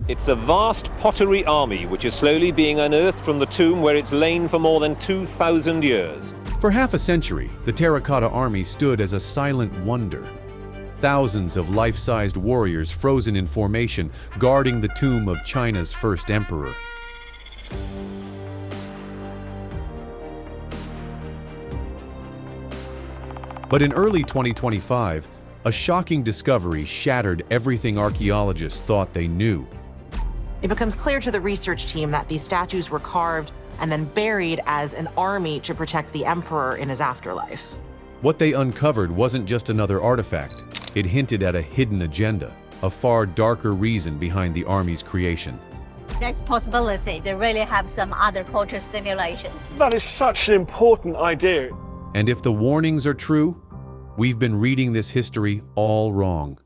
It's a vast pottery army which is slowly being unearthed from the tomb where it's lain for more than 2,000 years. For half a century, the Terracotta Army stood as a silent wonder. Thousands of life-sized warriors frozen in formation, guarding the tomb of China's first emperor. But in early 2025, a shocking discovery shattered everything archaeologists thought they knew. It becomes clear to the research team that these statues were carved and then buried as an army to protect the emperor in his afterlife. What they uncovered wasn't just another artifact. It hinted at a hidden agenda, a far darker reason behind the army's creation. There's possibility they really have some other culture stimulation. That is such an important idea. And if the warnings are true, we've been reading this history all wrong.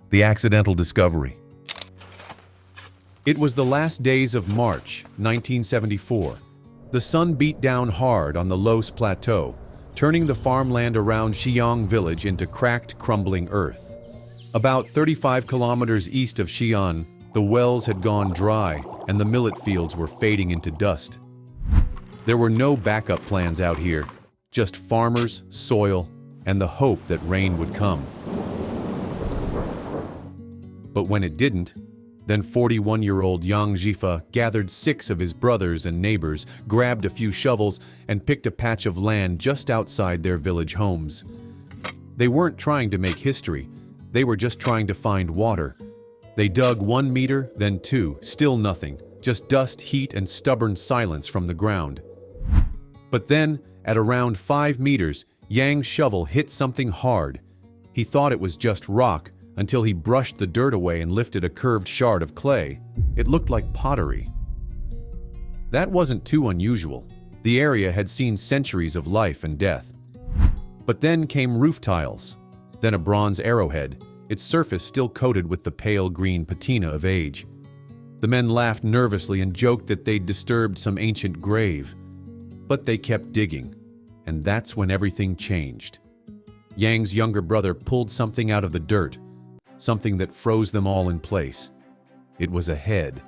The accidental discovery. It was the last days of March 1974. The sun beat down hard on the Los Plateau, turning the farmland around Xi'an village into cracked, crumbling earth. About 35 kilometers east of Xi'an, the wells had gone dry and the millet fields were fading into dust. There were no backup plans out here, just farmers, soil, and the hope that rain would come. But when it didn't, then 41-year-old Yang Jifa gathered 6 of his brothers and neighbors, grabbed a few shovels, and picked a patch of land just outside their village homes. They weren't trying to make history, they were just trying to find water. They dug 1 meter, then 2, still nothing, just dust, heat, and stubborn silence from the ground. But then, at around 5 meters, Yang's shovel hit something hard. He thought it was just rock, until he brushed the dirt away and lifted a curved shard of clay. It looked like pottery. That wasn't too unusual. The area had seen centuries of life and death. But then came roof tiles, then a bronze arrowhead, its surface still coated with the pale green patina of age. The men laughed nervously and joked that they'd disturbed some ancient grave. But they kept digging, and that's when everything changed. Yang's younger brother pulled something out of the dirt, something that froze them all in place. It was a head.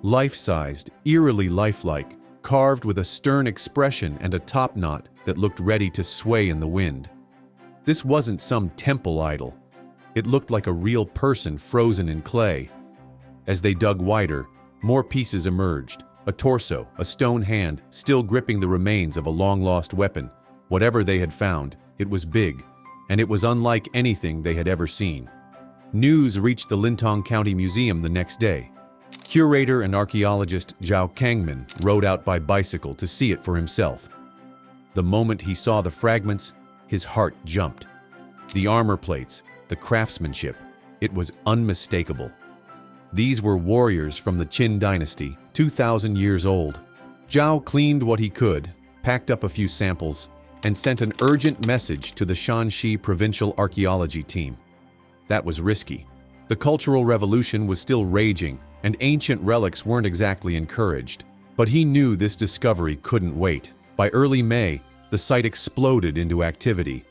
Life-sized, eerily lifelike, carved with a stern expression and a top knot that looked ready to sway in the wind. This wasn't some temple idol. It looked like a real person frozen in clay. As they dug wider, more pieces emerged. A torso, a stone hand, still gripping the remains of a long-lost weapon. Whatever they had found, it was big, and it was unlike anything they had ever seen. News reached the Lintong County Museum the next day. Curator and archaeologist Zhao Kangman rode out by bicycle to see it for himself. The moment he saw the fragments, his heart jumped. The armor plates, the craftsmanship, it was unmistakable. These were warriors from the Qin dynasty, 2,000 years old. Zhao cleaned what he could, packed up a few samples, and sent an urgent message to the Shanxi Provincial Archaeology team. That was risky. The Cultural Revolution was still raging, and ancient relics weren't exactly encouraged. But he knew this discovery couldn't wait. By early May, the site exploded into activity.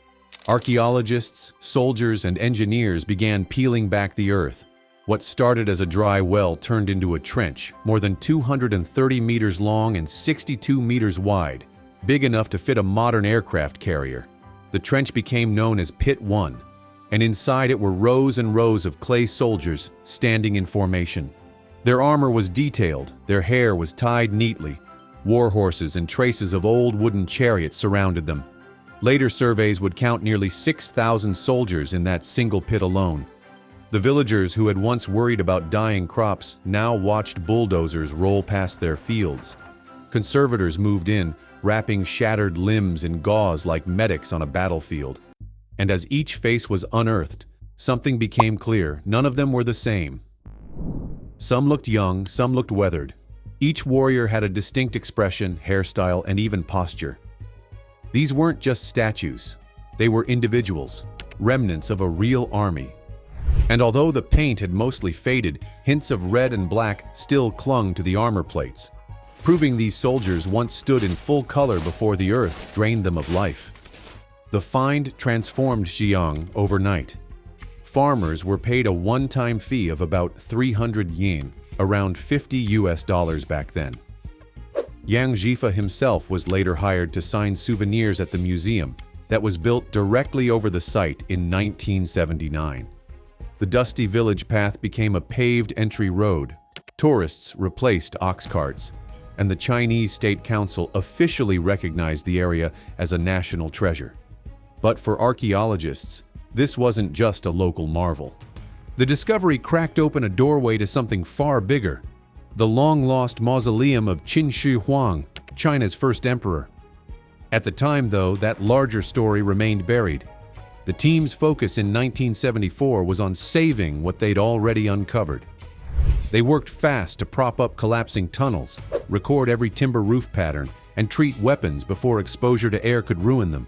Archaeologists, soldiers, and engineers began peeling back the earth. What started as a dry well turned into a trench, more than 230 meters long and 62 meters wide, big enough to fit a modern aircraft carrier. The trench became known as Pit 1, and inside it were rows and rows of clay soldiers standing in formation. Their armor was detailed, their hair was tied neatly. War horses and traces of old wooden chariots surrounded them. Later surveys would count nearly 6,000 soldiers in that single pit alone. The villagers who had once worried about dying crops now watched bulldozers roll past their fields. Conservators moved in, wrapping shattered limbs in gauze like medics on a battlefield. And as each face was unearthed, something became clear. None of them were the same. Some looked young, some looked weathered. Each warrior had a distinct expression, hairstyle, and even posture. These weren't just statues. They were individuals, remnants of a real army. And although the paint had mostly faded, hints of red and black still clung to the armor plates, proving these soldiers once stood in full color before the earth drained them of life. The find transformed Xi'an overnight. farmers were paid a one-time fee of about 300 yen, around $50 back then. Yang Jifa himself was later hired to sign souvenirs at the museum that was built directly over the site in 1979. The dusty village path became a paved entry road. Tourists replaced ox carts, and the Chinese State Council officially recognized the area as a national treasure. But for archaeologists, this wasn't just a local marvel. The discovery cracked open a doorway to something far bigger: the long-lost mausoleum of Qin Shi Huang, China's first emperor. At the time, though, that larger story remained buried. The team's focus in 1974 was on saving what they'd already uncovered. They worked fast to prop up collapsing tunnels, record every timber roof pattern, and treat weapons before exposure to air could ruin them.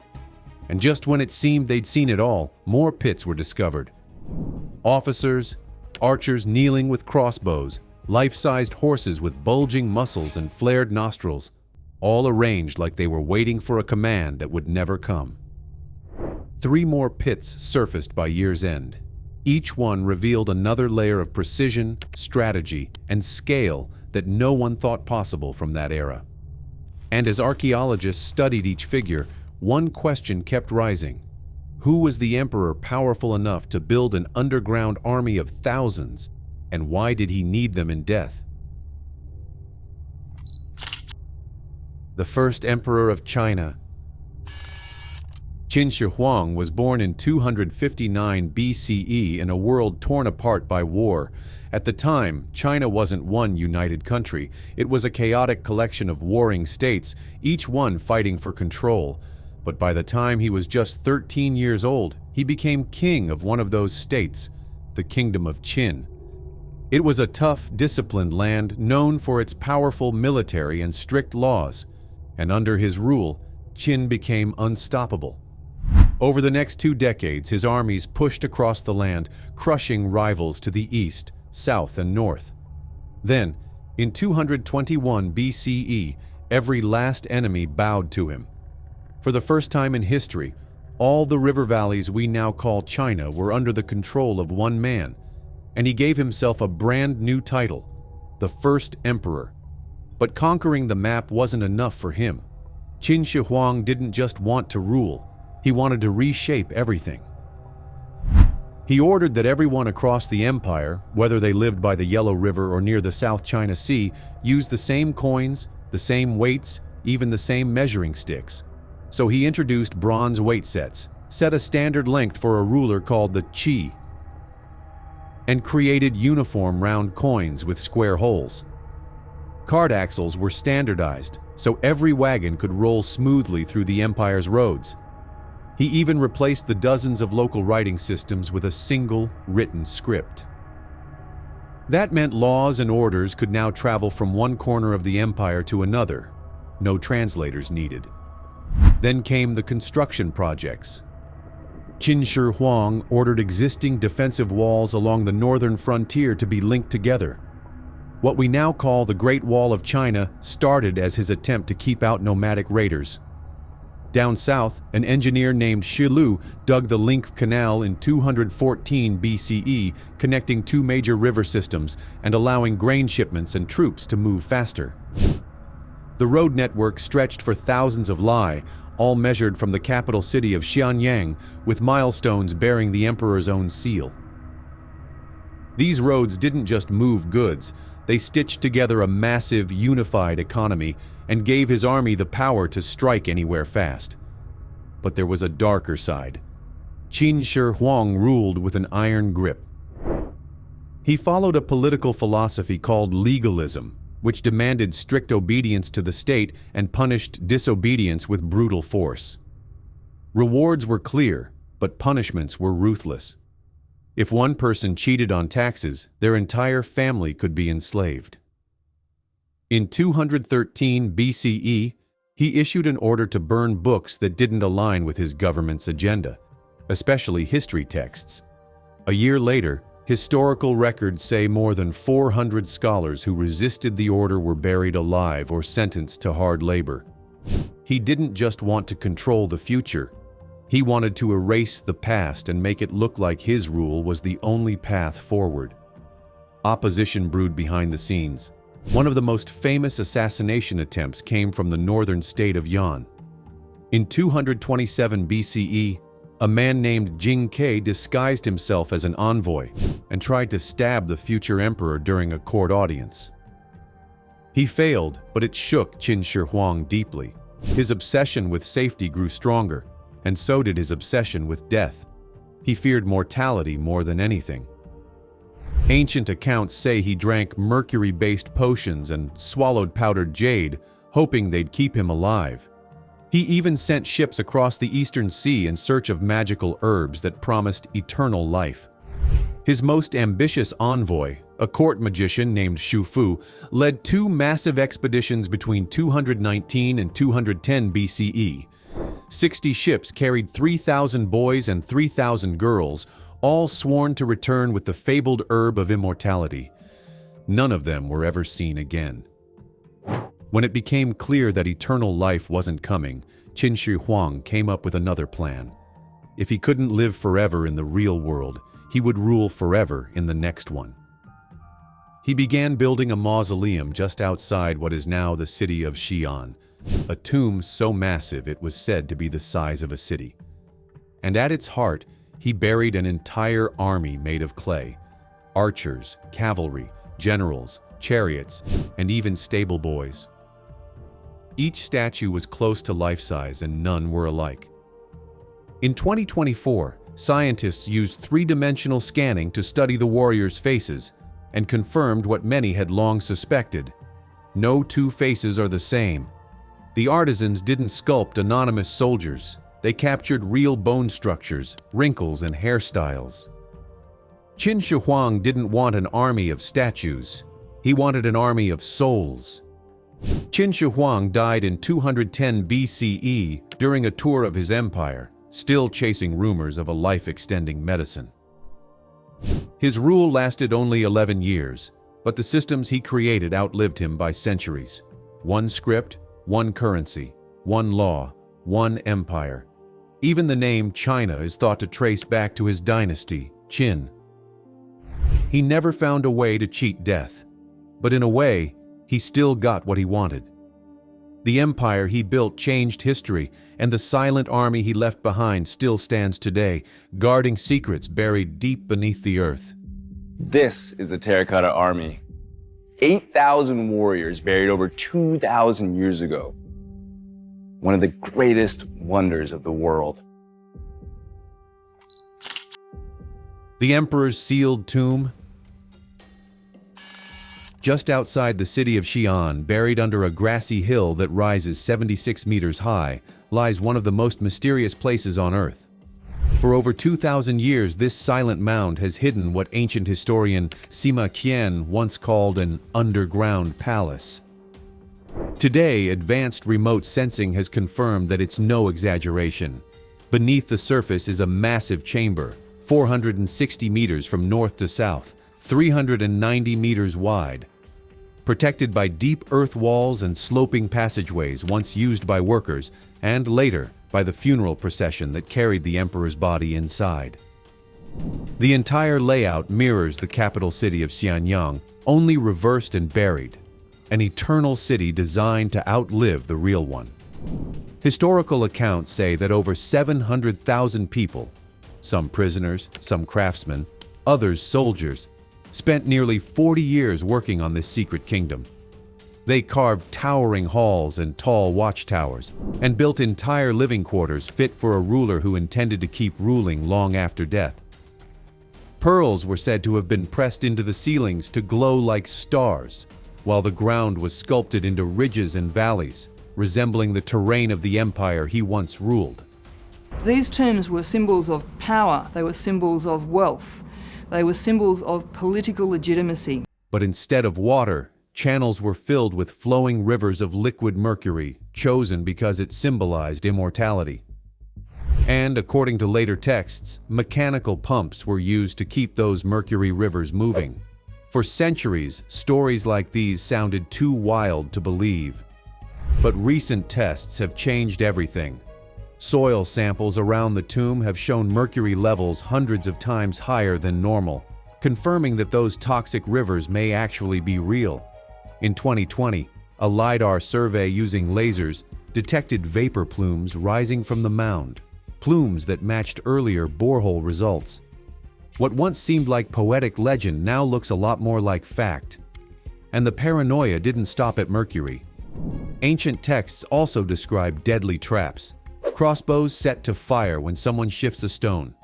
And just when it seemed they'd seen it all, more pits were discovered. Officers, archers kneeling with crossbows, life-sized horses with bulging muscles and flared nostrils, all arranged like they were waiting for a command that would never come. 3 more pits surfaced by year's end. Each one revealed another layer of precision, strategy, and scale that no one thought possible from that era. And as archaeologists studied each figure, one question kept rising: who was the emperor powerful enough to build an underground army of thousands, and why did he need them in death? The first emperor of China. Qin Shi Huang was born in 259 BCE in a world torn apart by war. At the time, China wasn't one united country. It was a chaotic collection of warring states, each one fighting for control. But by the time he was just 13 years old, he became king of one of those states, the Kingdom of Qin. It was a tough, disciplined land known for its powerful military and strict laws, and under his rule, Qin became unstoppable. Over the next 2 decades, his armies pushed across the land, crushing rivals to the east, south, and north. Then, in 221 BCE, every last enemy bowed to him. For the first time in history, all the river valleys we now call China were under the control of one man, and he gave himself a brand new title, the First Emperor. But conquering the map wasn't enough for him. Qin Shi Huang didn't just want to rule, he wanted to reshape everything. He ordered that everyone across the empire, whether they lived by the Yellow River or near the South China Sea, use the same coins, the same weights, even the same measuring sticks. So he introduced bronze weight sets, set a standard length for a ruler called the qi, and created uniform round coins with square holes. Cart axles were standardized, so every wagon could roll smoothly through the empire's roads. He even replaced the dozens of local writing systems with a single written script. That meant laws and orders could now travel from one corner of the empire to another, no translators needed. Then came the construction projects. Qin Shi Huang ordered existing defensive walls along the northern frontier to be linked together. What we now call the Great Wall of China started as his attempt to keep out nomadic raiders. Down south, an engineer named Shi Lu dug the Link Canal in 214 BCE, connecting 2 major river systems and allowing grain shipments and troops to move faster. The road network stretched for thousands of li, all measured from the capital city of Xianyang, with milestones bearing the emperor's own seal. These roads didn't just move goods, they stitched together a massive, unified economy and gave his army the power to strike anywhere fast. But there was a darker side. Qin Shi Huang ruled with an iron grip. He followed a political philosophy called legalism, which demanded strict obedience to the state and punished disobedience with brutal force. Rewards were clear, but punishments were ruthless. If one person cheated on taxes, their entire family could be enslaved. In 213 BCE, he issued an order to burn books that didn't align with his government's agenda, especially history texts. A year later, historical records say more than 400 scholars who resisted the order were buried alive or sentenced to hard labor. He didn't just want to control the future, He wanted to erase the past and make it look like his rule was the only path forward. Opposition brewed behind the scenes. One of the most famous assassination attempts came from the northern state of Yan. In 227 BCE, a man named Jing Ke disguised himself as an envoy and tried to stab the future emperor during a court audience. He failed, but it shook Qin Shi Huang deeply. His obsession with safety grew stronger, and so did his obsession with death. He feared mortality more than anything. Ancient accounts say he drank mercury-based potions and swallowed powdered jade, hoping they'd keep him alive. He even sent ships across the Eastern Sea in search of magical herbs that promised eternal life. His most ambitious envoy, a court magician named Xu Fu, led two massive expeditions between 219 and 210 BCE. 60 ships carried 3,000 boys and 3,000 girls, all sworn to return with the fabled herb of immortality. None of them were ever seen again. When it became clear that eternal life wasn't coming, Qin Shi Huang came up with another plan. If he couldn't live forever in the real world, he would rule forever in the next one. He began building a mausoleum just outside what is now the city of Xi'an, a tomb so massive it was said to be the size of a city. And at its heart, he buried an entire army made of clay: archers, cavalry, generals, chariots, and even stable boys. Each statue was close to life-size and none were alike. In 2024, scientists used three-dimensional scanning to study the warriors' faces and confirmed what many had long suspected. No two faces are the same. The artisans didn't sculpt anonymous soldiers. They captured real bone structures, wrinkles, and hairstyles. Qin Shi Huang didn't want an army of statues. He wanted an army of souls. Qin Shi Huang died in 210 BCE during a tour of his empire, still chasing rumors of a life-extending medicine. His rule lasted only 11 years, but the systems he created outlived him by centuries. One script, one currency, one law, one empire. Even the name China is thought to trace back to his dynasty, Qin. He never found a way to cheat death, but in a way, he still got what he wanted. The empire he built changed history, and the silent army he left behind still stands today, guarding secrets buried deep beneath the earth. This is the Terracotta Army. 8,000 warriors buried over 2,000 years ago. One of the greatest wonders of the world. The emperor's sealed tomb. Just outside the city of Xi'an, buried under a grassy hill that rises 76 meters high, lies one of the most mysterious places on Earth. For over 2,000 years, this silent mound has hidden what ancient historian Sima Qian once called an underground palace. Today, advanced remote sensing has confirmed that it's no exaggeration. Beneath the surface is a massive chamber, 460 meters from north to south, 390 meters wide. Protected by deep earth walls and sloping passageways once used by workers, and later by the funeral procession that carried the emperor's body inside. The entire layout mirrors the capital city of Xianyang, only reversed and buried. An eternal city designed to outlive the real one. Historical accounts say that over 700,000 people, some prisoners, some craftsmen, others soldiers, spent nearly 40 years working on this secret kingdom. They carved towering halls and tall watchtowers, and built entire living quarters fit for a ruler who intended to keep ruling long after death. Pearls were said to have been pressed into the ceilings to glow like stars, while the ground was sculpted into ridges and valleys, resembling the terrain of the empire he once ruled. These tombs were symbols of power, they were symbols of wealth, they were symbols of political legitimacy. But instead of water, channels were filled with flowing rivers of liquid mercury, chosen because it symbolized immortality. And, according to later texts, mechanical pumps were used to keep those mercury rivers moving. For centuries, stories like these sounded too wild to believe. But recent tests have changed everything. Soil samples around the tomb have shown mercury levels hundreds of times higher than normal, confirming that those toxic rivers may actually be real. In 2020, a LiDAR survey using lasers detected vapor plumes rising from the mound, plumes that matched earlier borehole results. What once seemed like poetic legend now looks a lot more like fact. And the paranoia didn't stop at mercury. Ancient texts also describe deadly traps, crossbows set to fire when someone shifts a stone,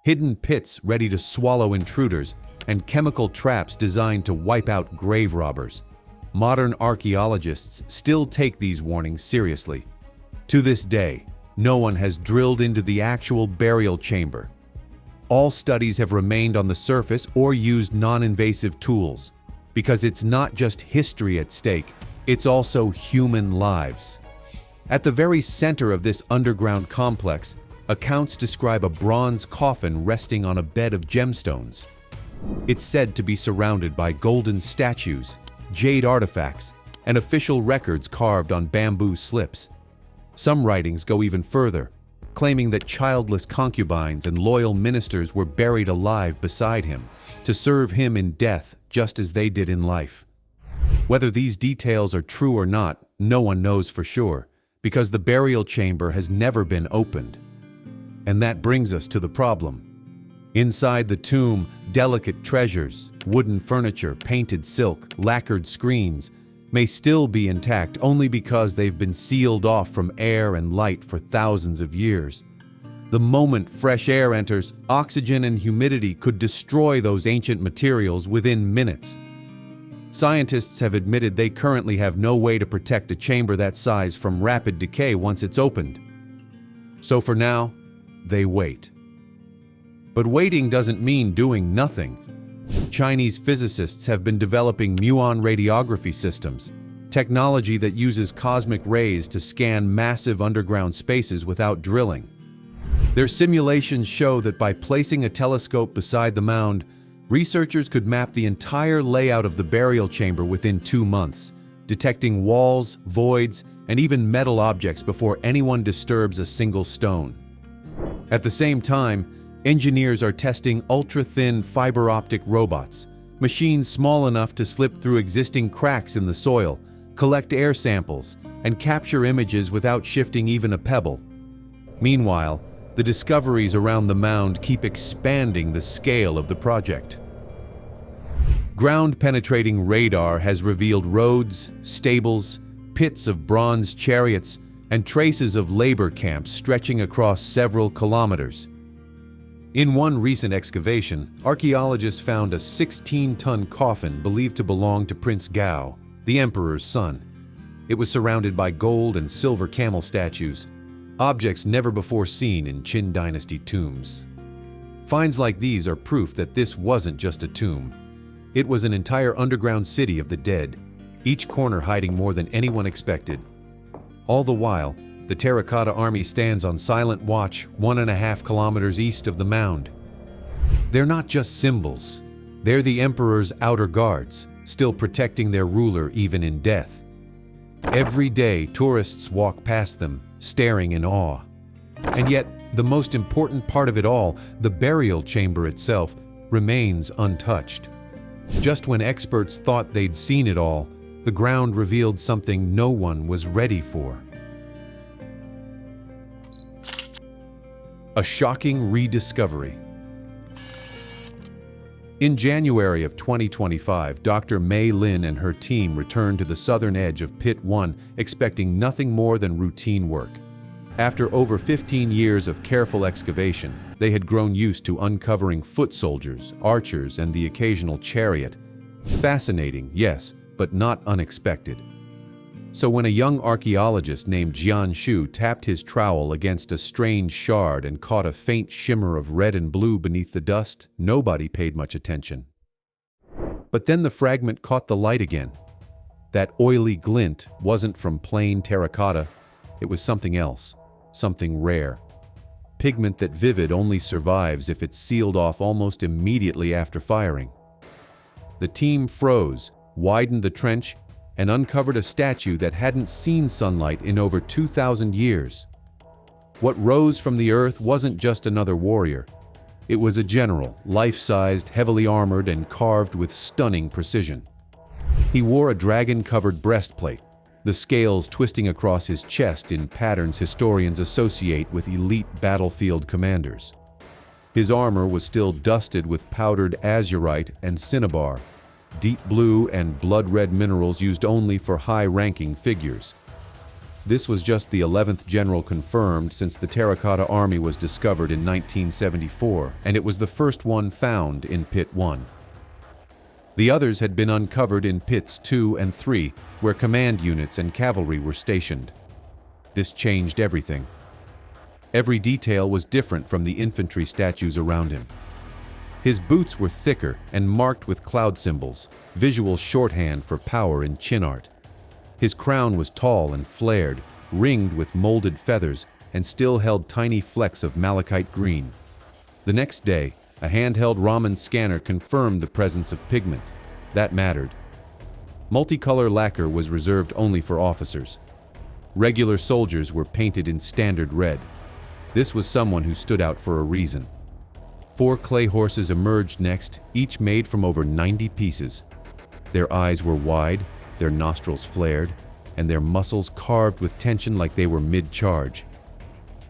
hidden pits ready to swallow intruders, and chemical traps designed to wipe out grave robbers. Modern archaeologists still take these warnings seriously. To this day, no one has drilled into the actual burial chamber. All studies have remained on the surface or used non-invasive tools, because it's not just history at stake, it's also human lives. At the very center of this underground complex, accounts describe a bronze coffin resting on a bed of gemstones. It's said to be surrounded by golden statues, jade artifacts, and official records carved on bamboo slips. Some writings go even further, claiming that childless concubines and loyal ministers were buried alive beside him, to serve him in death just as they did in life. Whether these details are true or not, no one knows for sure, because the burial chamber has never been opened. And that brings us to the problem. Inside the tomb, delicate treasures, wooden furniture, painted silk, lacquered screens, may still be intact only because they've been sealed off from air and light for thousands of years. The moment fresh air enters, oxygen and humidity could destroy those ancient materials within minutes. Scientists have admitted they currently have no way to protect a chamber that size from rapid decay once it's opened. So for now, they wait. But waiting doesn't mean doing nothing. Chinese physicists have been developing muon radiography systems, technology that uses cosmic rays to scan massive underground spaces without drilling. Their simulations show that by placing a telescope beside the mound, researchers could map the entire layout of the burial chamber within 2 months, detecting walls, voids, and even metal objects before anyone disturbs a single stone. At the same time, engineers are testing ultra-thin fiber optic robots, machines small enough to slip through existing cracks in the soil, collect air samples, and capture images without shifting even a pebble. Meanwhile, the discoveries around the mound keep expanding the scale of the project. Ground-penetrating radar has revealed roads, stables, pits of bronze chariots, and traces of labor camps stretching across several kilometers. In one recent excavation, archaeologists found a 16-ton coffin believed to belong to Prince Gao, the emperor's son. It was surrounded by gold and silver camel statues, objects never before seen in Qin dynasty tombs. Finds like these are proof that this wasn't just a tomb. It was an entire underground city of the dead, each corner hiding more than anyone expected. All the while, the Terracotta Army stands on silent watch 1.5 kilometers east of the mound. They're not just symbols. They're the emperor's outer guards, still protecting their ruler even in death. Every day, tourists walk past them, staring in awe. And yet, the most important part of it all, the burial chamber itself, remains untouched. Just when experts thought they'd seen it all, the ground revealed something no one was ready for. A shocking rediscovery. In January of 2025, Dr. Mei Lin and her team returned to the southern edge of Pit 1, expecting nothing more than routine work. After over 15 years of careful excavation, they had grown used to uncovering foot soldiers, archers, and the occasional chariot. Fascinating, yes, but not unexpected. So when a young archaeologist named Jian Shu tapped his trowel against a strange shard and caught a faint shimmer of red and blue beneath the dust, nobody paid much attention. But then the fragment caught the light again. That oily glint wasn't from plain terracotta, it was something else, something rare. Pigment that vivid only survives if it's sealed off almost immediately after firing. The team froze, widened the trench, and uncovered a statue that hadn't seen sunlight in over 2,000 years. What rose from the earth wasn't just another warrior. It was a general, life-sized, heavily armored, and carved with stunning precision. He wore a dragon-covered breastplate, the scales twisting across his chest in patterns historians associate with elite battlefield commanders. His armor was still dusted with powdered azurite and cinnabar, deep blue and blood-red minerals used only for high-ranking figures. This was just the 11th general confirmed since the Terracotta Army was discovered in 1974, and it was the first one found in Pit 1. The others had been uncovered in Pits 2 and 3, where command units and cavalry were stationed. This changed everything. Every detail was different from the infantry statues around him. His boots were thicker and marked with cloud symbols, visual shorthand for power in chin art. His crown was tall and flared, ringed with molded feathers, and still held tiny flecks of malachite green. The next day, a handheld Raman scanner confirmed the presence of pigment. That mattered. Multicolor lacquer was reserved only for officers. Regular soldiers were painted in standard red. This was someone who stood out for a reason. 4 clay horses emerged next, each made from over 90 pieces. Their eyes were wide, their nostrils flared, and their muscles carved with tension like they were mid-charge.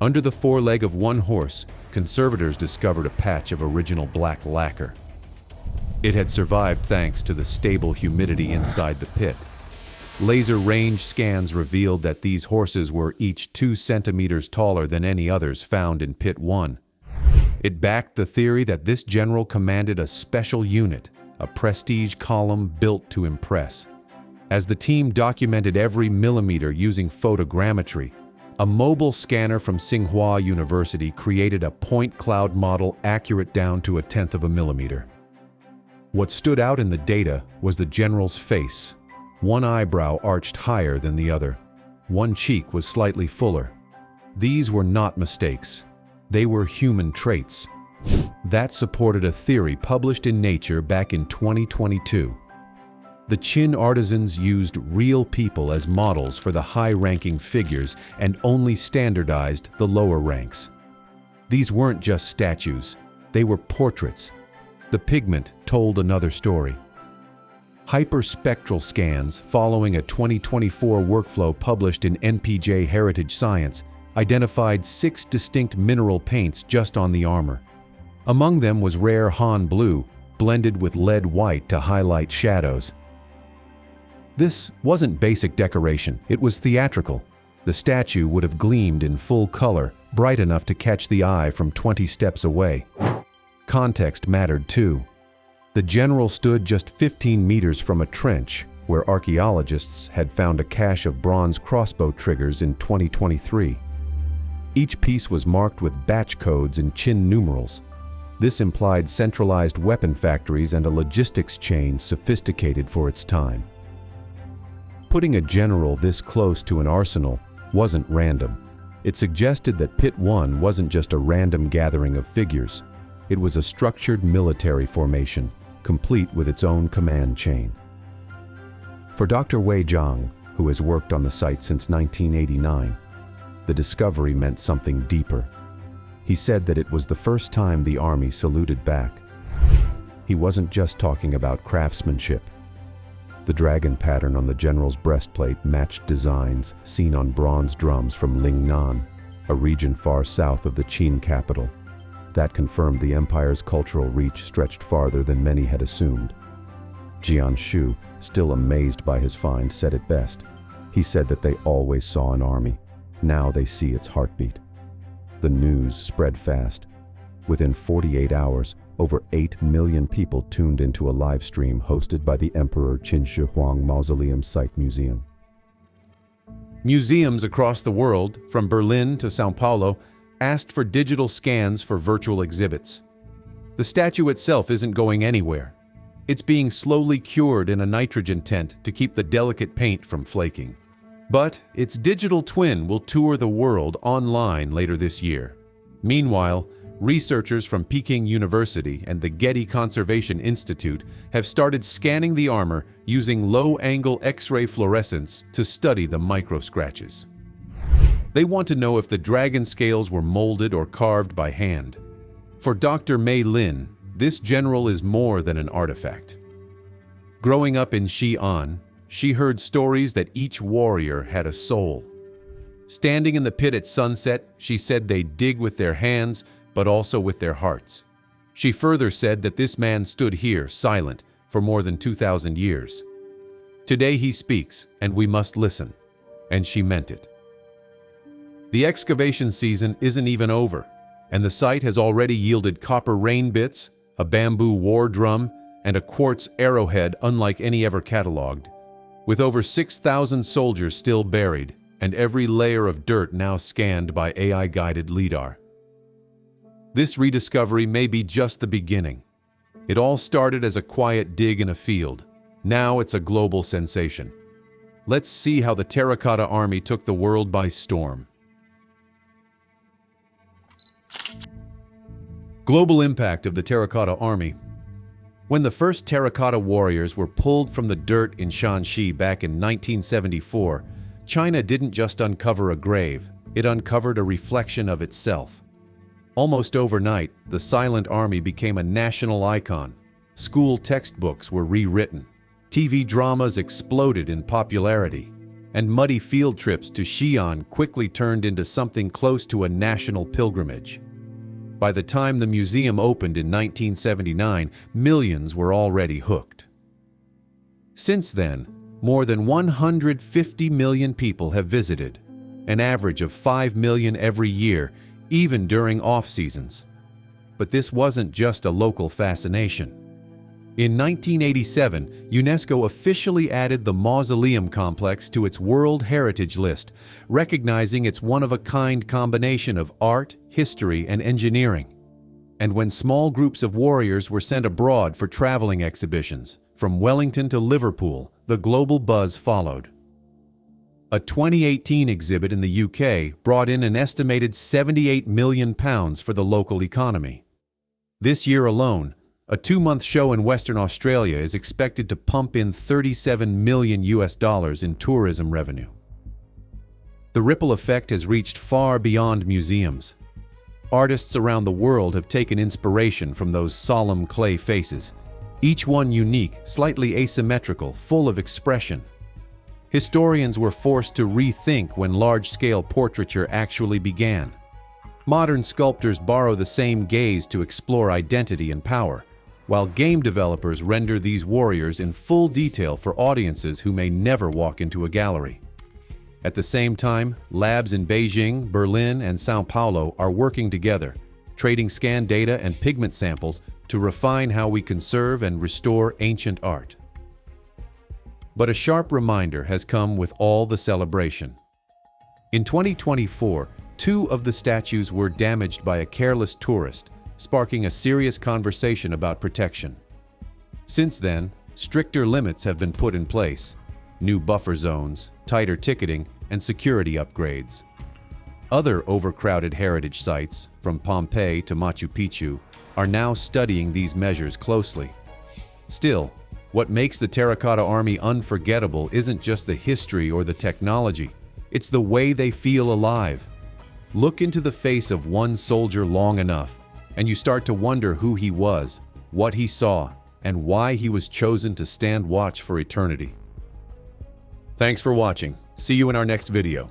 Under the foreleg of one horse, conservators discovered a patch of original black lacquer. It had survived thanks to the stable humidity inside the pit. Laser range scans revealed that these horses were each 2 centimeters taller than any others found in Pit 1. It backed the theory that this general commanded a special unit, a prestige column built to impress. As the team documented every millimeter using photogrammetry, a mobile scanner from Tsinghua University created a point cloud model accurate down to 1/10 of a millimeter. What stood out in the data was the general's face. One eyebrow arched higher than the other. One cheek was slightly fuller. These were not mistakes. They were human traits. That supported a theory published in Nature back in 2022. The Qin artisans used real people as models for the high-ranking figures and only standardized the lower ranks. These weren't just statues, they were portraits. The pigment told another story. Hyperspectral scans, following a 2024 workflow published in NPJ Heritage Science, identified 6 distinct mineral paints just on the armor. Among them was rare Han blue, blended with lead white to highlight shadows. This wasn't basic decoration, it was theatrical. The statue would have gleamed in full color, bright enough to catch the eye from 20 steps away. Context mattered too. The general stood just 15 meters from a trench where archaeologists had found a cache of bronze crossbow triggers in 2023. Each piece was marked with batch codes and Qin numerals. This implied centralized weapon factories and a logistics chain sophisticated for its time. Putting a general this close to an arsenal wasn't random. It suggested that Pit 1 wasn't just a random gathering of figures. It was a structured military formation, complete with its own command chain. For Dr. Wei Zhang, who has worked on the site since 1989, the discovery meant something deeper. He said that it was the first time the army saluted back. He wasn't just talking about craftsmanship. The dragon pattern on the general's breastplate matched designs seen on bronze drums from Lingnan, a region far south of the Qin capital. That confirmed the empire's cultural reach stretched farther than many had assumed. Jian Shu, still amazed by his find, said it best. He said that they always saw an army. Now they see its heartbeat. The news spread fast. Within 48 hours, over 8 million people tuned into a live stream hosted by the Emperor Qin Shi Huang Mausoleum Site Museum. Museums across the world, from Berlin to Sao Paulo, asked for digital scans for virtual exhibits. The statue itself isn't going anywhere. It's being slowly cured in a nitrogen tent to keep the delicate paint from flaking. But its digital twin will tour the world online later this year. Meanwhile, researchers from Peking University and the Getty Conservation Institute have started scanning the armor using low-angle X-ray fluorescence to study the micro-scratches. They want to know if the dragon scales were molded or carved by hand. For Dr. Mei Lin, this general is more than an artifact. Growing up in Xi'an, she heard stories that each warrior had a soul. Standing in the pit at sunset, she said they dig with their hands, but also with their hearts. She further said that this man stood here, silent, for more than 2,000 years. Today he speaks, and we must listen. And she meant it. The excavation season isn't even over, and the site has already yielded copper rain bits, a bamboo war drum, and a quartz arrowhead unlike any ever catalogued. With over 6,000 soldiers still buried, and every layer of dirt now scanned by AI-guided LIDAR. This rediscovery may be just the beginning. It all started as a quiet dig in a field. Now it's a global sensation. Let's see how the Terracotta Army took the world by storm. Global impact of the Terracotta Army. When the first terracotta warriors were pulled from the dirt in Shanxi back in 1974, China didn't just uncover a grave, it uncovered a reflection of itself. Almost overnight, the silent army became a national icon. School textbooks were rewritten. TV dramas exploded in popularity. And muddy field trips to Xi'an quickly turned into something close to a national pilgrimage. By the time the museum opened in 1979, millions were already hooked. Since then, more than 150 million people have visited, an average of 5 million every year, even during off-seasons. But this wasn't just a local fascination. In 1987, UNESCO officially added the mausoleum complex to its World Heritage List, recognizing its one-of-a-kind combination of art, history, and engineering. And when small groups of warriors were sent abroad for traveling exhibitions, from Wellington to Liverpool, the global buzz followed. A 2018 exhibit in the UK brought in an estimated £78 million for the local economy. This year alone, a 2-month show in Western Australia is expected to pump in $37 million in tourism revenue. The ripple effect has reached far beyond museums. Artists around the world have taken inspiration from those solemn clay faces, each one unique, slightly asymmetrical, full of expression. Historians were forced to rethink when large-scale portraiture actually began. Modern sculptors borrow the same gaze to explore identity and power, while game developers render these warriors in full detail for audiences who may never walk into a gallery. At the same time, labs in Beijing, Berlin, and São Paulo are working together, trading scanned data and pigment samples to refine how we conserve and restore ancient art. But a sharp reminder has come with all the celebration. In 2024, 2 of the statues were damaged by a careless tourist, sparking a serious conversation about protection. Since then, stricter limits have been put in place: new buffer zones, tighter ticketing, and security upgrades. Other overcrowded heritage sites, from Pompeii to Machu Picchu, are now studying these measures closely. Still, what makes the Terracotta Army unforgettable isn't just the history or the technology, it's the way they feel alive. Look into the face of one soldier long enough, and you start to wonder who he was, what he saw, and why he was chosen to stand watch for eternity. Thanks for watching. See you in our next video.